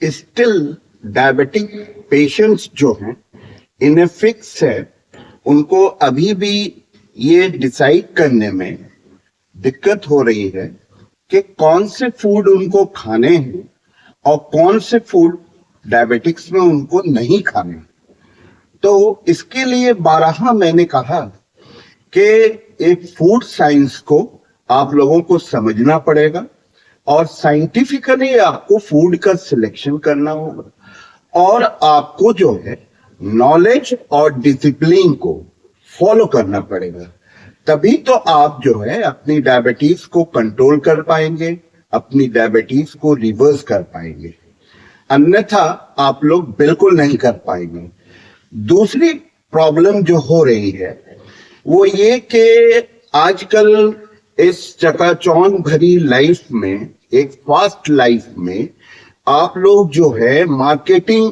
Still diabetic patients जो हैं इन्हें फिक्स है, उनको अभी भी ये डिसाइड करने में दिक्कत हो रही है कि कौन से फूड उनको खाने हैं और कौन से फूड डायबिटिक्स में उनको नहीं खाने। तो इसके लिए बारहा मैंने कहा कि एक फूड साइंस को आप लोगों को समझना पड़ेगा और साइंटिफिकली आपको फूड का सिलेक्शन करना होगा और आपको जो है नॉलेज और डिसिप्लिन को फॉलो करना पड़ेगा। तभी तो आप जो है अपनी डायबिटीज को कंट्रोल कर पाएंगे, अपनी डायबिटीज को रिवर्स कर पाएंगे, अन्यथा आप लोग बिल्कुल नहीं कर पाएंगे। दूसरी प्रॉब्लम जो हो रही है वो ये कि आजकल इस चकाचौंध भरी लाइफ में, एक फास्ट लाइफ में, आप लोग जो है मार्केटिंग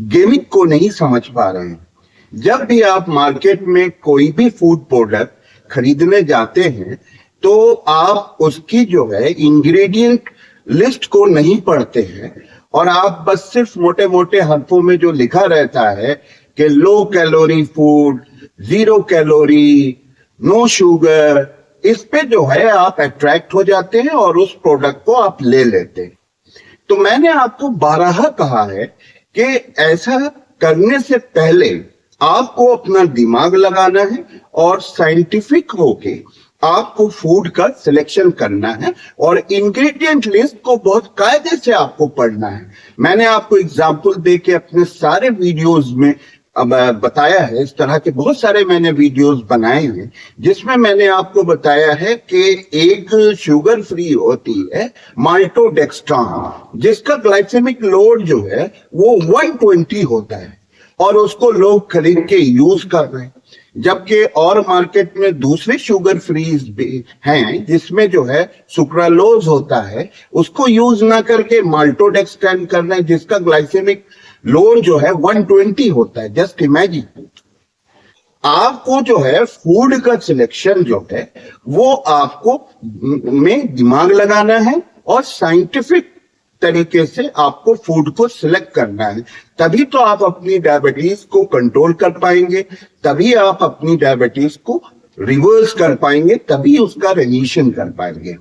गेमिक को नहीं समझ पा रहे हैं। जब भी आप मार्केट में कोई भी फूड प्रोडक्ट खरीदने जाते हैं तो आप उसकी जो है इंग्रेडिएंट लिस्ट को नहीं पढ़ते हैं और आप बस सिर्फ मोटे मोटे हरफों में जो लिखा रहता है कि low calorie food, 0 calorie, no sugar, इस पे जो है आप अट्रैक्ट हो जाते हैं और उस प्रोडक्ट को आप ले लेते हैं। तो मैंने आपको बारहा कहा है कि ऐसा करने से पहले आपको अपना दिमाग लगाना है और साइंटिफिक होके आपको फूड का सिलेक्शन करना है और इंग्रेडिएंट लिस्ट को बहुत कायदे से आपको पढ़ना है। मैंने आपको एग्जांपल दे के अपने सारे वीडियोस में अब बताया है, इस तरह के बहुत सारे मैंने वीडियोस बनाए हैं जिसमें मैंने आपको बताया है कि एक शुगर फ्री होती है माल्टोडेक्स्ट्रान, जिसका ग्लाइसेमिक लोड जो है वो 120 होता है और उसको लोग खरीद के यूज कर रहे हैं। जबकि और मार्केट में दूसरे शुगर फ्रीज भी हैं जिसमें जो है सुक्रालोज होता है, उसको यूज ना करके माल्टोडेक्स्ट्रान कर रहे हैं जिसका ग्लाइसेमिक लोड जो है 120 होता है। जस्ट इमेजिन, आपको जो है फूड का सिलेक्शन जो है वो आपको में दिमाग लगाना है और साइंटिफिक तरीके से आपको फूड को सिलेक्ट करना है। तभी तो आप अपनी डायबिटीज को कंट्रोल कर पाएंगे, तभी आप अपनी डायबिटीज को रिवर्स कर पाएंगे, तभी उसका रेमिशन कर पाएंगे।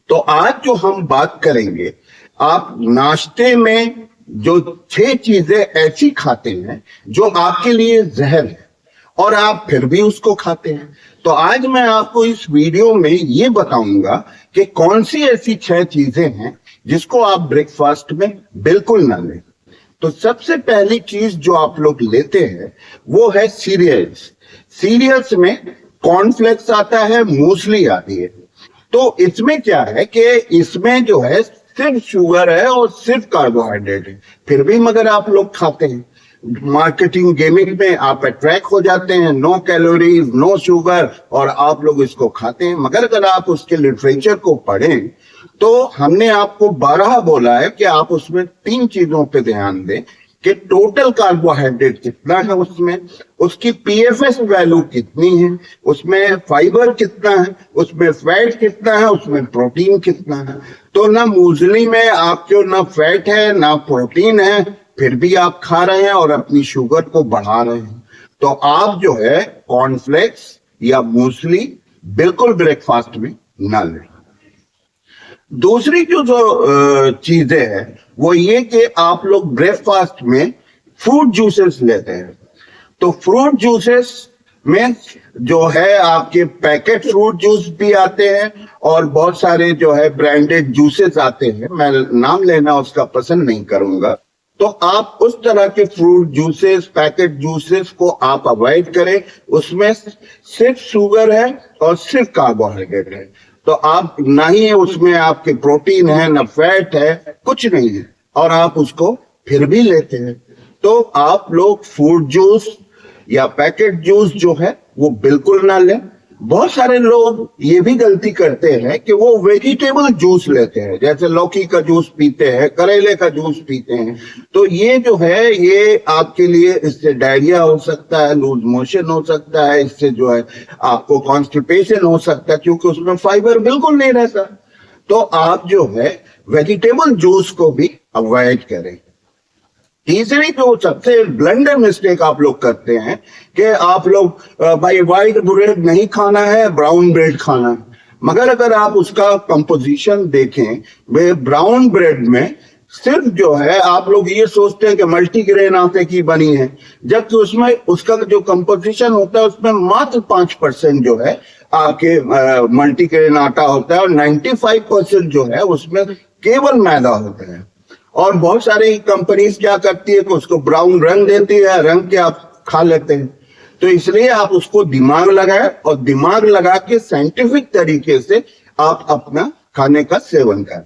तो आज जो हम बात करेंगे, आप नाश्ते में जो 6 चीजें ऐसी खाते हैं जो आपके लिए जहर है और आप फिर भी उसको खाते हैं। तो आज मैं आपको इस वीडियो में ये बताऊंगा कि कौन सी ऐसी 6 चीजें हैं जिसको आप ब्रेकफास्ट में बिल्कुल ना लें। तो सबसे पहली चीज जो आप लोग लेते हैं वो है सीरियल्स। सीरियल्स में कॉर्नफ्लेक्स आता है, मूसली आती है। तो इसमें क्या है कि इसमें जो है सिर्फ शुगर है और सिर्फ कार्बोहाइड्रेट है, फिर भी मगर आप लोग खाते हैं। मार्केटिंग गेमिंग में आप अट्रैक्ट हो जाते हैं, नो कैलोरीज, नो शुगर, और आप लोग इसको खाते हैं। मगर अगर आप उसके लिटरेचर को पढ़ें तो हमने आपको 12 बोला है कि आप उसमें 3 चीजों पे ध्यान दें कि टोटल कार्बोहाइड्रेट कितना है, उसमें उसकी पीएफएस वैल्यू कितनी है, उसमें फाइबर कितना है, उसमें फैट कितना है, उसमें प्रोटीन कितना है। तो ना मूसली में आपको ना फैट है ना प्रोटीन है, फिर भी आप खा रहे हैं और अपनी शुगर को बढ़ा रहे हैं। तो आप जो है कॉर्नफ्लेक्स या मूसली बिल्कुल ब्रेकफास्ट में ना लें। दूसरी जो चीजें हैं वो ये कि आप लोग ब्रेकफास्ट में फ्रूट जूसेस लेते हैं। तो फ्रूट जूसेस में जो है आपके पैकेट फ्रूट जूस भी आते हैं और बहुत सारे जो है ब्रांडेड जूसेस आते हैं, मैं नाम लेना उसका पसंद नहीं करूंगा। तो आप उस तरह के फ्रूट जूसेस, पैकेट जूसेस को आप अवॉइड करें, उसमें सिर्फ शुगर है और सिर्फ कार्बोहाइड्रेट है। तो आप ना ही उसमें आपके प्रोटीन है ना फैट है, कुछ नहीं है, और आप उसको फिर भी लेते हैं। तो आप लोग फ्रूट जूस या पैकेट जूस जो है वो बिल्कुल ना लें। बहुत सारे लोग ये भी गलती करते हैं कि वो वेजिटेबल जूस लेते हैं, जैसे लौकी का जूस पीते हैं, करेले का जूस पीते हैं। तो ये जो है ये आपके लिए, इससे डायरिया हो सकता है, लूज मोशन हो सकता है, इससे जो है आपको कॉन्स्टिपेशन हो सकता है, क्योंकि उसमें फाइबर बिल्कुल नहीं रहता। तो आप जो है वेजिटेबल जूस को भी अवॉइड करें। तीसरी जो सबसे ब्लंडर मिस्टेक आप लोग करते हैं कि आप लोग भाई वाइट ब्रेड नहीं खाना है, ब्राउन ब्रेड खाना है। मगर अगर आप उसका कंपोजिशन देखें, वे ब्राउन ब्रेड में सिर्फ जो है आप लोग ये सोचते हैं कि मल्टीग्रेन आटे की बनी है, जबकि उसमें उसका जो कंपोजिशन होता है उसमें मात्र 5% जो है आपके मल्टीग्रेन आटा होता है और 95% जो है उसमें केवल मैदा होता है। और बहुत सारी कंपनीज क्या करती है कि उसको ब्राउन रंग देती है, रंग के आप खा लेते हैं। तो इसलिए आप उसको दिमाग लगाए और दिमाग लगा के साइंटिफिक तरीके से आप अपना खाने का सेवन करें।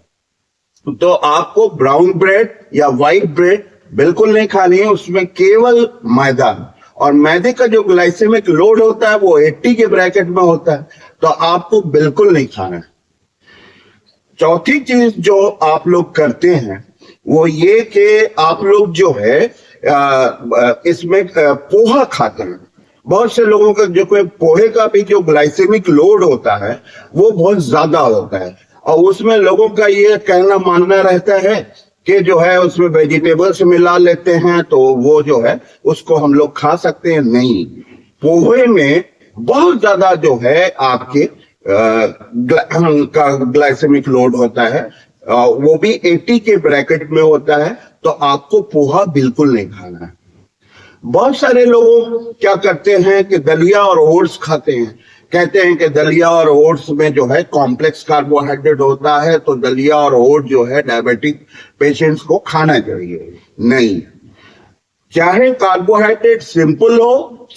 तो आपको ब्राउन ब्रेड या व्हाइट ब्रेड बिल्कुल नहीं खानी है, उसमें केवल मैदा, और मैदे का जो ग्लाइसेमिक लोड होता है वो 80 के ब्रैकेट में होता है, तो आपको बिल्कुल नहीं खाना है। चौथी चीज जो आप लोग करते हैं वो ये कि आप लोग जो है इसमें पोहा खाते हैं। बहुत से लोगों का जो कोई पोहे का भी जो ग्लाइसेमिक लोड होता है वो बहुत ज्यादा होता है, और उसमें लोगों का ये कहना मानना रहता है कि जो है उसमें वेजिटेबल्स मिला लेते हैं तो वो जो है उसको हम लोग खा सकते हैं। नहीं, पोहे में बहुत ज्यादा जो है आपके ग्लाइसेमिक लोड होता है, वो भी 80 के ब्रैकेट में होता है, तो आपको पोहा बिल्कुल नहीं खाना है। बहुत सारे लोग क्या करते हैं कि दलिया और ओट्स खाते हैं, कहते हैं कि दलिया और ओट्स में जो है कॉम्प्लेक्स कार्बोहाइड्रेट होता है, तो दलिया और ओट्स जो है डायबिटिक पेशेंट्स को खाना चाहिए। नहीं, चाहे कार्बोहाइड्रेट सिंपल हो,